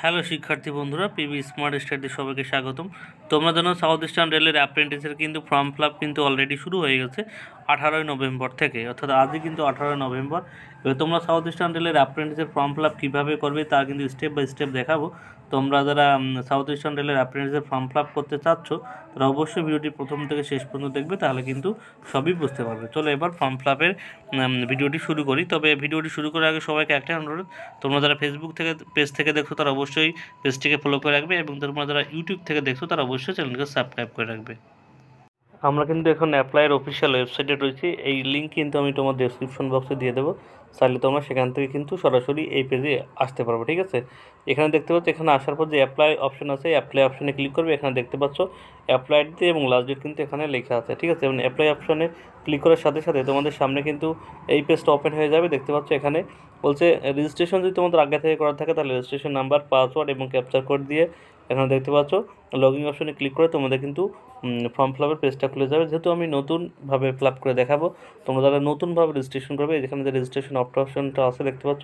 Hello শিক্ষার্থী বন্ধুরা, PB smart স্টাডিতে সবাইকে স্বাগতম। তোমরা জানো সাউথ ইস্টার্ন রেলের অ্যাপ্রেন্টিসের কিন্তু ফর্ম ফিল আপ কিন্তু অলরেডি শুরু হয়ে গেছে 18ই নভেম্বর থেকে, অর্থাৎ আজই কিন্তু 18ই নভেম্বর। এবার তোমরা সাউথ ইস্টার্ন রেলের অ্যাপ্রেন্টিসের ফর্ম ফিল আপ কীভাবে করবে তা কিন্তু স্টেপ বাই স্টেপ দেখাবো। তোমরা যারা সাউথ ইস্টার্ন রেলের অ্যাপ্রেন্টিসের ফর্ম ফিল আপ করতে চাচ্ছ তারা অবশ্যই ভিডিওটি প্রথম থেকে শেষ পর্যন্ত দেখবে, তাহলে কিন্তু সবই বুঝতে পারবে। চলো এবার ফর্ম ফিল আপের ভিডিওটি শুরু করি। তবে ভিডিওটি শুরু করার আগে সবাইকে একটা অনুরোধ, তোমরা যারা ফেসবুক থেকে পেজ থেকে দেখছো তারা অবশ্যই পেজটিকে ফলো করে রাখবে, এবং তোমরা যারা ইউটিউব থেকে দেখছো তারা অবশ্যই চ্যানেলকে সাবস্ক্রাইব করে রাখবে। আমরা কিন্তু এখন অ্যাপ্লাইয়ের অফিসিয়াল ওয়েবসাইটে রয়েছি। এই লিঙ্ক কিন্তু আমি তোমার ডেসক্রিপশন বক্সে দিয়ে দেবো, চাইলে তোমরা সেখান থেকে কিন্তু সরাসরি এই পেজে আসতে পারবে। ঠিক আছে, এখানে দেখতে পাচ্ছ, এখানে আসার পর যে অ্যাপ্লাই অপশন আছে, অ্যাপ্লাই অপশনে ক্লিক করবে। এখানে দেখতে পাচ্ছ অ্যাপ্লাই ডেট এবং লাস্ট ডেট কিন্তু এখানে লেখা আছে। ঠিক আছে, এবং অ্যাপ্লাই অপশনে ক্লিক করার সাথে সাথে তোমাদের সামনে কিন্তু এই পেজটা ওপেন হয়ে যাবে। দেখতে পাচ্ছ এখানে বলছে রেজিস্ট্রেশন যদি তোমাদের আগে থেকে করা থাকে তাহলে রেজিস্ট্রেশন নাম্বার, পাসওয়ার্ড এবং ক্যাপচার কোড দিয়ে এখানে দেখতে পাচ্ছ লগইন অপশনে ক্লিক করে তোমাদের কিন্তু ফর্ম ফিল আপের পেজটা খুলে যাবে। যেহেতু আমি নতুনভাবে ফিল আপ করে দেখাবো, তোমরা যারা নতুনভাবে রেজিস্ট্রেশন করবে, যেখানে যে রেজিস্ট্রেশন অপশনটা আছে দেখতে পাচ্ছ,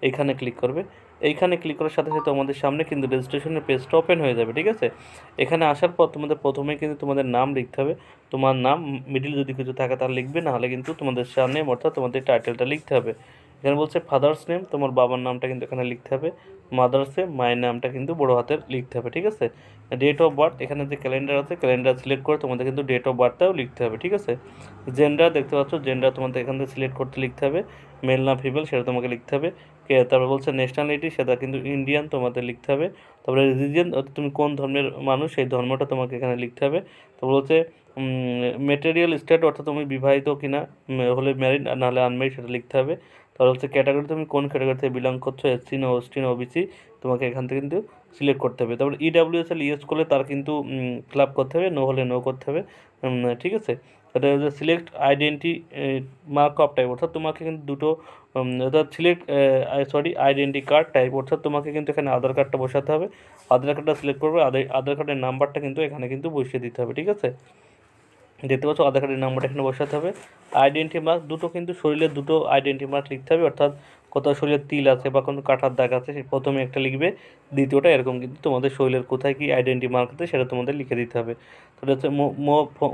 এইখানে ক্লিক করবে। এইখানে ক্লিক করার সাথে সাথে তোমাদের সামনে কিন্তু রেজিস্ট্রেশনের পেজটা ওপেন হয়ে যাবে। ঠিক আছে, এখানে আসার পর তোমাদের প্রথমেই কিন্তু তোমাদের নাম লিখতে হবে। তোমার নাম, মিডিল যদি কিছু থাকে তাহলে লিখবে, না হলে কিন্তু তোমাদের সামনে অর্থাৎ তোমাদের টাইটেলটা লিখতে হবে। এখানে বলছে ফাদার্স নেম, তোমার বাবার নামটা কিন্তু এখানে লিখতে হবে। মাদার্স নেম, মায়ের নামটা কিন্তু বড় হাতের লিখতে হবে। ঠিক আছে, ডেট অফ বার্থ, এখানে যে ক্যালেন্ডার আছে ক্যালেন্ডার সিলেক্ট করে তোমাদের কিন্তু ডেট অফ বার্থটাও লিখতে হবে। ঠিক আছে, জেন্ডার দেখতে পাচ্ছ, জেন্ডার তোমাদের এখান থেকে সিলেক্ট করতে লিখতে হবে। মেল না ফিমেল সেটা তোমাকে লিখতে হবে। তারপরে বলছে ন্যাশনালিটি, সেটা কিন্তু ইন্ডিয়ান তোমাদের লিখতে হবে। তারপরে রিলিজিয়ন, তুমি কোন ধর্মের মানুষ সেই ধর্মটা তোমাকে এখানে লিখতে হবে। তারপর বলছে মেটেরিয়াল স্টেট, অর্থাৎ তুমি বিবাহিত কিনা, হলে ম্যারিড, নাহলে আনম্যারিড সেটা লিখতে হবে। তারপর হচ্ছে ক্যাটাগরি, তুমি কোন ক্যাটাগরি থেকে বিলং করছো, এসসি না ওএসটি না ওবিসি, তোমাকে এখান থেকে কিন্তু সিলেক্ট করতে হবে। তারপর ইডাব্লিউএসএল ইয়েস করলে তার কিন্তু ফিল আপ করতে হবে, নো হলে নো করতে হবে। ঠিক আছে, এটা হচ্ছে select identity mark of type, অর্থাৎ তোমাকে কিন্তু দুটো অর্থাৎ সিলেক্ট আইডেন্টি কার্ড টাইপ, অর্থাৎ তোমাকে কিন্তু এখানে আধার কার্ডটা বসাতে হবে। আধার কার্ডটা সিলেক্ট করবে, আধার কার্ডের নাম্বারটা কিন্তু এখানে কিন্তু বসিয়ে দিতে হবে। ঠিক আছে, দেখতে পাচ্ছ আধার কার্ডের নাম্বারটা এখানে বসাতে হবে। আইডেন্টি মার্ক দুটো কিন্তু শরীরের দুটো আইডেন্টি মার্ক লিখতে হবে, অর্থাৎ কোথাও শরীরের তিল আছে বা কোনো কাটার দাগ আছে সে প্রথমে একটা লিখবে, দ্বিতীয়টা এরকম কিন্তু তোমাদের শরীরের কোথায় কি আইডেন্টি মার্ক আছে সেটা তোমাদের লিখে দিতে হবে। তাহলে হচ্ছে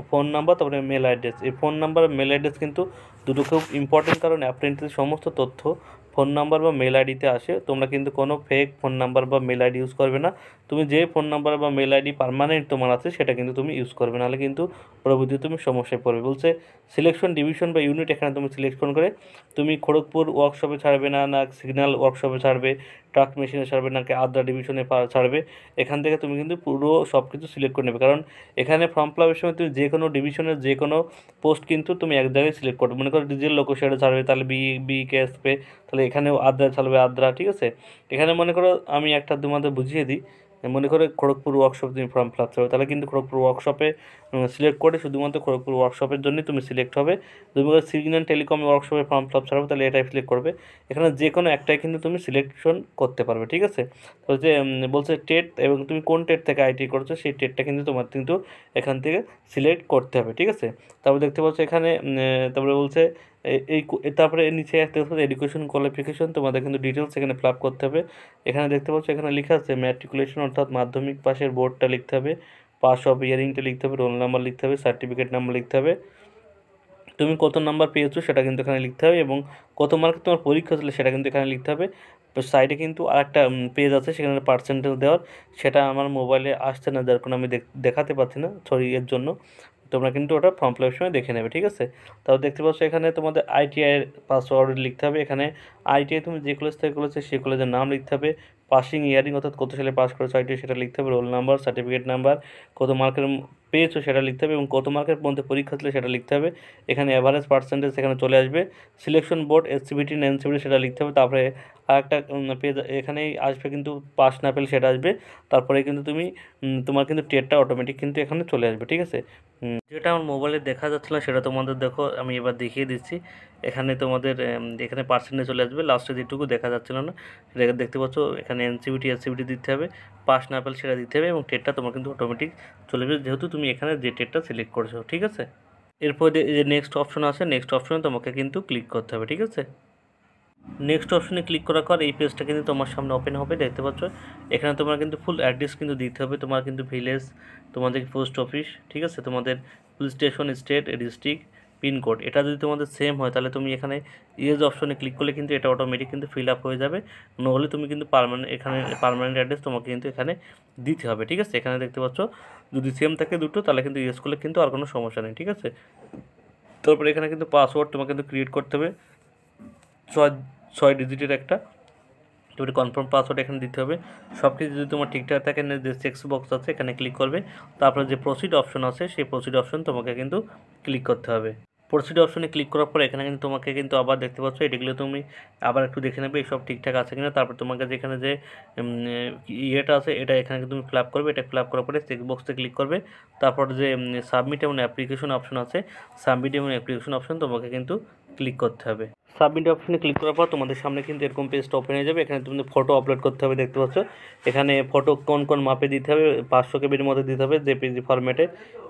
ফোন নাম্বার, তারপরে মেল অ্যাড্রেস। এই ফোন নাম্বার মেল অ্যাড্রেস কিন্তু দুটো খুব ইম্পর্টেন্ট, কারণ অ্যাপ্রেন্টিসের সমস্ত তথ্য ফোন নাম্বার বা মেল আইডিতে আসে। তোমরা কিন্তু কোনো ফেক ফোন নাম্বার বা মেল আইডি ইউজ করবে না। তুমি যে ফোন নাম্বার বা মেল আইডি পার্মানেন্ট তোমার আছে সেটা কিন্তু তুমি ইউজ করবে, নাহলে কিন্তু পরবর্তীতে তুমি সমস্যায় পড়বে। বলছে সিলেকশন ডিভিশন বা ইউনিট, এখানে তুমি সিলেকশন করে তুমি খড়গপুর ওয়ার্কশপে ছাড়বে না, না সিগন্যাল ওয়ার্কশপে ছাড়বে, ট্রাক মেশিনে ছাড়বে, নাকি আদ্রা ডিভিশনে ছাড়বে, এখান থেকে তুমি কিন্তু পুরো সব কিছু সিলেক্ট করে নেবে। কারণ এখানে ফর্ম ফিল আপের সময় তুমি যে কোনো ডিভিশনের যে কোনো পোস্ট কিন্তু তুমি এক জায়গায় সিলেক্ট করবে। মনে করো ডিজেল লোকোশেডে ছাড়বে, তাহলে বিকেএসপে, তাহলে এখানেও আদ্রা ছাড়বে, আদ্রা। ঠিক আছে, এখানে মনে করো আমি একটা তোমাদের বুঝিয়ে দিই, মনে করে খড়গপুর ওয়ার্কশপ তুমি ফর্ম ফিল আপ করবে, তাহলে কিন্তু খড়গপুর ওয়ার্কশপে সিলেক্ট করে শুধুমাত্র খড়গপুর ওয়ার্কশপের জন্যই তুমি সিলেক্ট হবে। তুমি সিগন্যাল টেলিকম ওয়ার্কশপে ফর্ম ফিল আপ ছাড়াবে, তাহলে এটাই সিলেক্ট করবে। এখানে যে কোনো একটাই কিন্তু তুমি সিলেকশন করতে পারবে। ঠিক আছে, তো যে বলছে টেট, এবং তুমি কোন টেট থেকে আইটি করছো সেই টেটটা কিন্তু তোমার কিন্তু এখান থেকে সিলেক্ট করতে হবে। ঠিক আছে, তারপর দেখতে পাচ্ছ এখানে তারপরে বলছে তারপরে নিচে দেখতে পাচ্ছ এডুকেশন কোয়ালিফিকেশন, তোমাদের কিন্তু ডিটেলস এখানে ফিল আপ করতে হবে। এখানে দেখতে পাচ্ছ এখানে লেখা আছে ম্যাট্রিকুলেশন, অর্থাৎ মাধ্যমিক পাশের বোর্ডটা লিখতে হবে, পাস অফ ইয়ারিংটা লিখতে হবে, রোল নাম্বার লিখতে হবে, সার্টিফিকেট নাম্বার লিখতে হবে, তুমি কত নাম্বার পেয়েছো সেটা কিন্তু এখানে লিখতে হবে, এবং কত মার্ক তোমার পরীক্ষা ছিল সেটা কিন্তু এখানে লিখতে হবে। সাইডে কিন্তু আরেকটা পেজ আছে সেখানে পার্সেন্টেজ দেওয়ার, সেটা আমার মোবাইলে আসছে না, যার কারণে আমি দেখাতে পাচ্ছি না, সরি এর জন্য। তোমরা কিন্তু ওটা ফর্ম ফিল আপের সময় দেখে নেবে। ঠিক আছে, তাও দেখতে পাচ্ছ এখানে তোমাদের আইটিআইয়ের পাসওয়ার্ড লিখতে হবে। এখানে আইটিআই তুমি যে কলেজ থেকে করেছো সেই কলেজের নাম লিখতে হবে, পাসিং ইয়ারিং অর্থাৎ কত সালে পাস করেছো আইটিআই সেটা লিখতে হবে, রোল নাম্বার, সার্টিফিকেট নাম্বার, কত মার্কের পেয়েছো সেটা লিখতে হবে, এবং কত মার্কের মধ্যে পরীক্ষা ছিল সেটা লিখতে হবে। এখানে অ্যাভারেজ পার্সেন্টেজ সেখানে চলে আসবে। সিলেকশন বোর্ড এসসিবিটি না এনসিবিটি সেটা লিখতে হবে। তারপরে আর একটা পেজ এখানেই আসবে, কিন্তু পাস না পেলে সেটা আসবে। তারপরে কিন্তু তুমি তোমার কিন্তু টেটটা অটোমেটিক কিন্তু এখানে চলে আসবে। ঠিক আছে, যেটা আমার মোবাইলে দেখা যাচ্ছে না সেটা তোমাদের দেখো আমি এবার দেখিয়ে দিচ্ছি। এখানে তোমাদের এখানে পার্সেন্টেজ চলে আসবে, লাস্টে যেটুকু দেখা যাচ্ছিল না সেটা দেখতে পাচ্ছ। এখানে এনসিবিটি এসসিবিটি দিতে হবে, পাস না পেলে সেটা দিতে হবে, এবং টেটটা তোমার কিন্তু অটোমেটিক চলে যাবে, যেহেতু তুমি এখানে যে টেটটা সিলেক্ট করেছো। ঠিক আছে, এরপর যে নেক্সট অপশন আছে, নেক্সট অপশনে তোমাকে কিন্তু ক্লিক করতে হবে। ঠিক আছে, নেক্সট অপশনে ক্লিক করার পর এই পেজটা কিন্তু তোমার সামনে ওপেন হবে, দেখতে পাচ্ছ। এখানে তোমার কিন্তু ফুল অ্যাড্রেস কিন্তু দিতে হবে, তোমার কিন্তু ভিলেজ, তোমাদের পোস্ট অফিস, ঠিক আছে, তোমাদের police station, state, district, pincode. এটা যদি তোমাদের সেম হয় তাহলে তুমি এখানে ইয়েজ অপশনে ক্লিক করলে কিন্তু এটা অটোমেটিক কিন্তু ফিল আপ হয়ে যাবে। নহলে তুমি কিন্তু এখানে পার্মানেন্ট অ্যাড্রেস তোমাকে কিন্তু এখানে দিতে হবে, ঠিক আছে। এখানে দেখতে পাচ্ছ যদি সেম থাকে দুটো তাহলে কিন্তু ইয়েস করলে কিন্তু আর কোনো সমস্যা নেই, ঠিক আছে। তারপরে এখানে কিন্তু পাসওয়ার্ড তোমাকে কিন্তু ক্রিয়েট করতে হবে, ছয় ছয় ডিজিটের একটা, তুমি কনফার্ম পাসওয়ার্ড এখানে দিতে হবে। সব কিছু যদি তোমার ঠিকঠাক থাকে, যে চেক বক্স আছে এখানে ক্লিক করবে। তারপরে যে প্রসিড অপশন আছে সেই প্রসিড অপশন তোমাকে কিন্তু ক্লিক করতে হবে। প্রসিড অপশনে ক্লিক করার পর এখানে কিন্তু তোমাকে কিন্তু আবার দেখতে পাচ্ছ, এগুলো তুমি আবার একটু দেখে নেবে সব ঠিকঠাক আছে কিনা। তারপর তোমাকে যেখানে যে ইয়েটা আছে এটা এখানে তুমি ফিল আপ করবে। এটা ফিল আপ করার পরে চেক বক্সে ক্লিক করবে। তারপর যে সাবমিট এবং অ্যাপ্লিকেশন অপশন আছে, সাবমিট এবং অ্যাপ্লিকেশন অপশন তোমাকে কিন্তু ক্লিক করতে হবে। সাবমিট অপশনে ক্লিক করার পর তোমাদের সামনে কিন্তু এরকম পেজটা ওপেন হয়ে যাবে। এখানে তুমি ফটো আপলোড করতে হবে, দেখতে পাচ্ছ। এখানে ফটো কোন কোন মাপে দিতে হবে, 500 কেবির মধ্যে দিতে হবে জেপিজি ফরম্যাটে,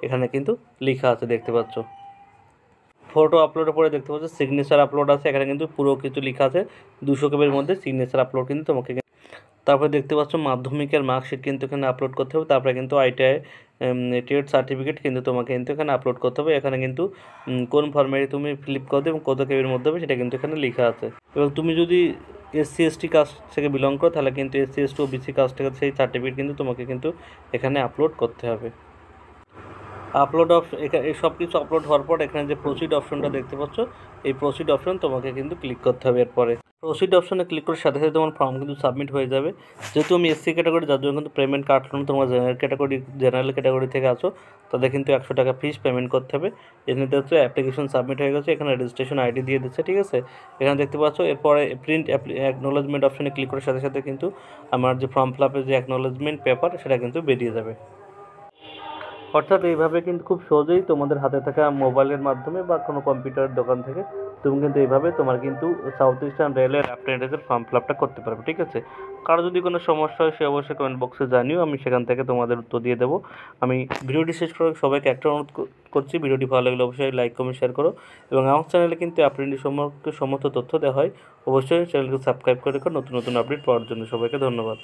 এখানে কিন্তু লেখা আছে, দেখতে পাচ্ছ। ফটো আপলোডের পরে দেখতে পাচ্ছ সিগনেচার আপলোড আছে, এখানে কিন্তু পুরো কিছু লেখা আছে 200 কেবির মধ্যে সিগনেচার আপলোড কিন্তু তোমাকে। তারপরে দেখতে পাচ্ছ মাধ্যমিকের মার্কশিট কিন্তু এখানে আপলোড করতে হবে। তারপরে কিন্তু আইটিআই টেট সার্টিফিকেট কিন্তু তোমাকে কিন্তু এখানে আপলোড করতে হবে। এখানে কিন্তু কোন ফর্মেটে তুমি ফিলিপ করবে এবং কত কেবির মধ্যে হবে সেটা কিন্তু এখানে লেখা আছে। এবং তুমি যদি এসসি এসটি কাস্ট থেকে বিলং করো তাহলে কিন্তু এসসি এসটি ও বিসি কাস্ট থেকে সেই সার্টিফিকেট কিন্তু তোমাকে কিন্তু এখানে আপলোড করতে হবে। আপলোড এই সব কিছু আপলোড হওয়ার পর এখানে যে প্রসিড অপশনটা দেখতে পাচ্ছ, এই প্রসিড অপশন তোমাকে কিন্তু ক্লিক করতে হবে। এরপরে প্রসিড অপশনে ক্লিক করার সাথে সাথে তোমার ফর্ম কিন্তু সাবমিট হয়ে যাবে। যেহেতু আমি এসসি ক্যাটাগরি, যার জন্য কিন্তু পেমেন্ট কাটলো না, তোমরা জেনারেল ক্যাটাগরি থেকে আসো তাদের কিন্তু 100 টাকা ফিস পেমেন্ট করতে হবে। এখানে দেখছো অ্যাপ্লিকেশন সাবমিট হয়ে গেছে, এখানে রেজিস্ট্রেশন আইডি দিয়ে দিচ্ছে, ঠিক আছে। এখানে দেখতে পাচ্ছ এরপরে প্রিন্ট অ্যাকনোলেজমেন্ট অপশনে ক্লিক করার সাথে সাথে কিন্তু আমার যে ফর্ম ফিল আপের যে অ্যাকনোলেজমেন্ট পেপার সেটা কিন্তু বেরিয়ে যাবে। অর্থাৎ এইভাবে কিন্তু খুব সহজেই তোমাদের হাতে থাকা মোবাইলের মাধ্যমে বা কোনো কম্পিউটার দোকান থেকে তুমি কিন্তু এইভাবে তোমার কিন্তু সাউথ ইস্টার্ন রেলের অ্যাপ্রেন্টিসের ফর্ম ফিল আপটা করতে পারবে, ঠিক আছে। কারো যদি কোনো সমস্যা হয় সে অবশ্যই কমেন্ট বক্সে জানিও, আমি সেখান থেকে তোমাদের উত্তর দিয়ে দেবো। আমি ভিডিওটি শেষ করে সবাইকে একটা অনুরোধ করছি, ভিডিওটি ভালো লাগলে অবশ্যই লাইক কমেন্ট শেয়ার করো। এবং আমার চ্যানেলে কিন্তু অ্যাপ্রেন্টিস সম্পর্কে সমস্ত তথ্য দেওয়া হয়, অবশ্যই চ্যানেলকে সাবস্ক্রাইব করে রেখো নতুন নতুন আপডেট পাওয়ার জন্য। সবাইকে ধন্যবাদ।